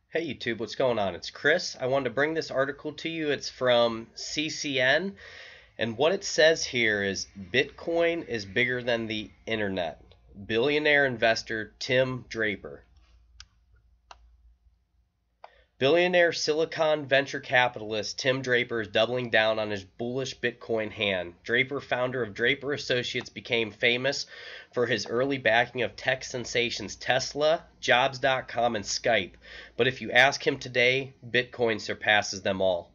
Hey YouTube, what's going on? It's Chris. I wanted to bring this article to you. It's from CCN, and what it says here is Bitcoin is bigger than the internet. Billionaire investor Tim Draper. Billionaire Silicon venture capitalist Tim Draper is doubling down on his bullish Bitcoin hand. Draper, founder of Draper Associates, became famous for his early backing of tech sensations Tesla, Jobs.com, and Skype. But if you ask him today, Bitcoin surpasses them all.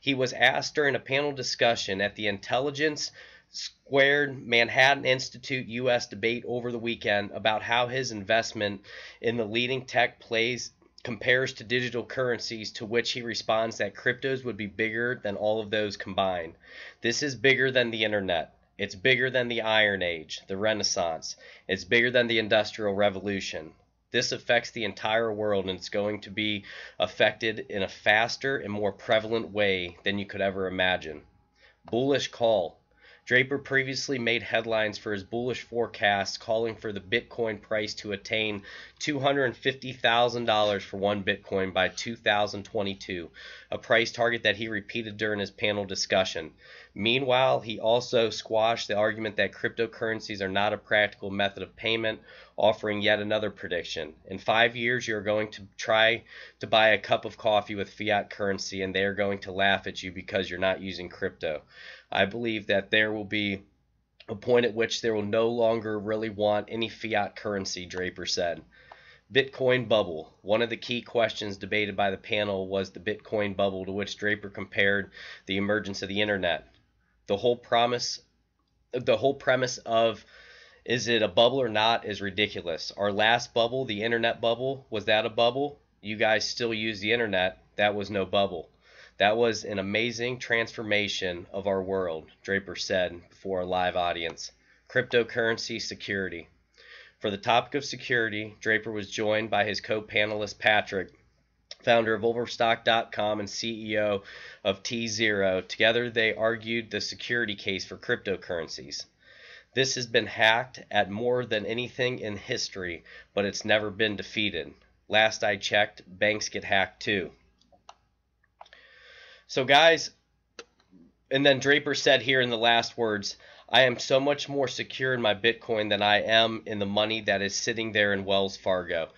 He was asked during a panel discussion at the Intelligence Squared Manhattan Institute U.S. debate over the weekend about how his investment in the leading tech plays compares to digital currencies, to which he responds that cryptos would be bigger than all of those combined. This is bigger than the internet. It's bigger than the Iron Age, the Renaissance. It's bigger than the Industrial Revolution. This affects the entire world, and it's going to be affected in a faster and more prevalent way than you could ever imagine. Bullish call. Draper previously made headlines for his bullish forecasts, calling for the Bitcoin price to attain $250,000 for one Bitcoin by 2022, a price target that he repeated during his panel discussion. Meanwhile, he also squashed the argument that cryptocurrencies are not a practical method of payment, offering yet another prediction. In 5 years, you're going to try to buy a cup of coffee with fiat currency, and they are going to laugh at you because you're not using crypto. I believe that there will be a point at which they will no longer really want any fiat currency, Draper said. Bitcoin bubble. One of the key questions debated by the panel was the Bitcoin bubble, to which Draper compared the emergence of the internet. The whole premise of is it a bubble or not is ridiculous. Our last bubble, the internet bubble, was that a bubble? You guys still use the internet. That was no bubble. That was an amazing transformation of our world, Draper said before a live audience. Cryptocurrency security. For the topic of security, Draper was joined by his co-panelist Patrick, founder of Overstock.com and CEO of T0. Together they argued the security case for cryptocurrencies. This has been hacked at more than anything in history, but it's never been defeated. Last I checked, banks get hacked too. So guys, and then Draper said here in the last words, I am so much more secure in my Bitcoin than I am in the money that is sitting there in Wells Fargo.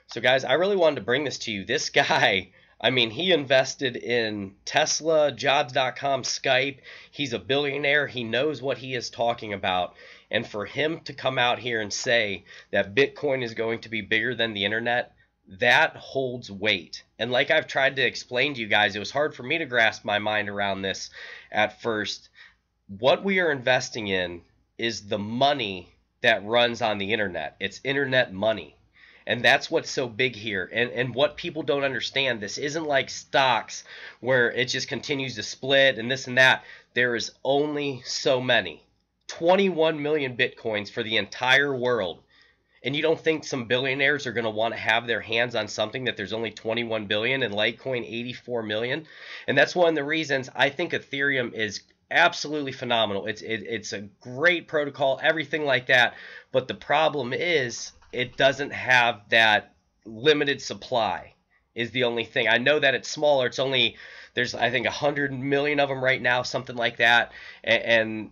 So guys, I really wanted to bring this to you. This guy, I mean, he invested in Tesla, Jobs.com, Skype. He's a billionaire. He knows what he is talking about. And for him to come out here and say that Bitcoin is going to be bigger than the internet, that holds weight. And like I've tried to explain to you guys, it was hard for me to grasp my mind around this at first. What we are investing in is the money that runs on the internet. It's internet money. And that's what's so big here. And what people don't understand, this isn't like stocks where it just continues to split and this and that. There is only so many. 21 million Bitcoins for the entire world. And you don't think some billionaires are going to want to have their hands on something that there's only 21 billion and Litecoin 84 million? And that's one of the reasons I think Ethereum is absolutely phenomenal. It's a great protocol, everything like that. But the problem is it doesn't have that limited supply is the only thing. I know that it's smaller. It's only, there's I think 100 million of them right now, something like that. And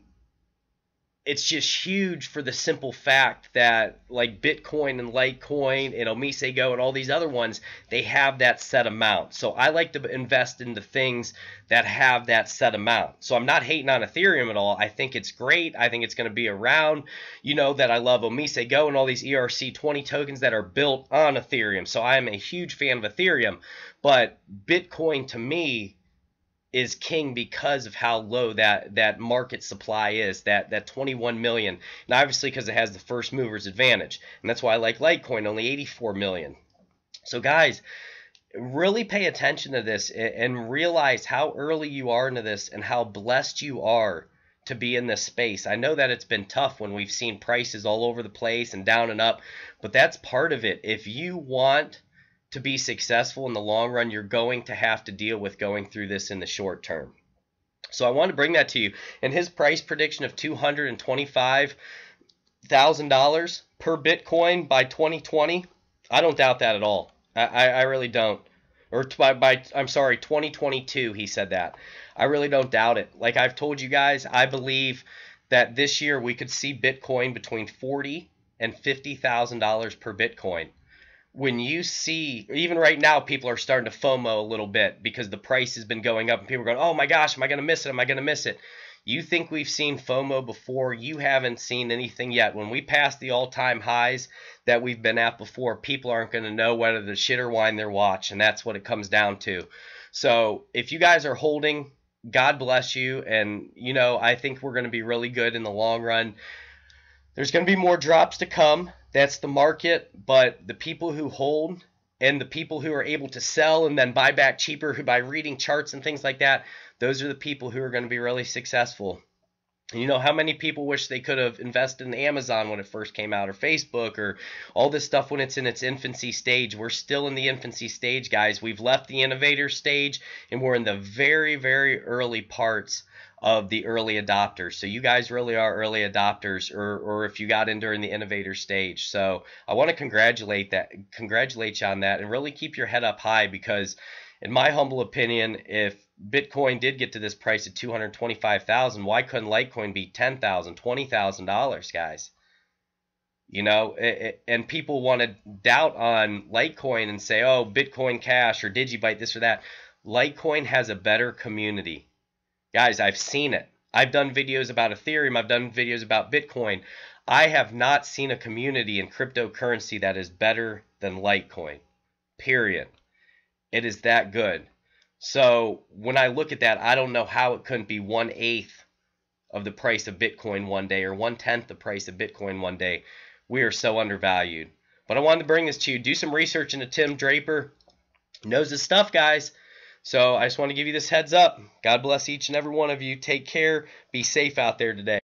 it's just huge for the simple fact that like Bitcoin and Litecoin and Omisego and all these other ones, they have that set amount. So I like to invest into things that have that set amount. So I'm not hating on Ethereum at all. I think it's great. I think it's going to be around. You know that I love Omisego and all these ERC20 tokens that are built on Ethereum. So I am a huge fan of Ethereum. But Bitcoin to me is king because of how low that market supply is, that 21 million. And obviously because it has the first mover's advantage. And that's why I like Litecoin, only 84 million. So guys, really pay attention to this and realize how early you are into this and how blessed you are to be in this space. I know that it's been tough when we've seen prices all over the place and down and up, but that's part of it. If you want to be successful in the long run, you're going to have to deal with going through this in the short term. So I want to bring that to you. And his price prediction of $225,000 per Bitcoin by 2020, I don't doubt that at all. I really don't. Or I'm sorry, 2022 he said that. I really don't doubt it. Like I've told you guys, I believe that this year we could see Bitcoin between $40,000 and $50,000 per Bitcoin. When you see, even right now, people are starting to FOMO a little bit because the price has been going up and people are going, oh my gosh, am I going to miss it? Am I going to miss it? You think we've seen FOMO before? You haven't seen anything yet. When we pass the all-time highs that we've been at before, people aren't going to know whether to shit or wind their watch, and that's what it comes down to. So if you guys are holding, God bless you, and I think we're going to be really good in the long run. There's going to be more drops to come. That's the market, but the people who hold and the people who are able to sell and then buy back cheaper by reading charts and things like that, those are the people who are going to be really successful. How many people wish they could have invested in Amazon when it first came out, or Facebook, or all this stuff when it's in its infancy stage? We're still in the infancy stage, guys. We've left the innovator stage, and we're in the very, very early parts of the early adopters. So you guys really are early adopters, or if you got in during the innovator stage. So I want to congratulate you on that, and really keep your head up high, because in my humble opinion, if Bitcoin did get to this price of $225,000, why couldn't Litecoin be $10,000, $20,000, guys? And people want to doubt on Litecoin and say, oh, Bitcoin Cash or Digibyte, this or that. Litecoin has a better community. Guys, I've seen it. I've done videos about Ethereum. I've done videos about Bitcoin. I have not seen a community in cryptocurrency that is better than Litecoin. Period. It is that good. So when I look at that, I don't know how it couldn't be 1/8 of the price of Bitcoin one day, or 1/10 the price of Bitcoin one day. We are so undervalued. But I wanted to bring this to you. Do some research into Tim Draper. Knows his stuff, guys. So I just want to give you this heads up. God bless each and every one of you. Take care. Be safe out there today.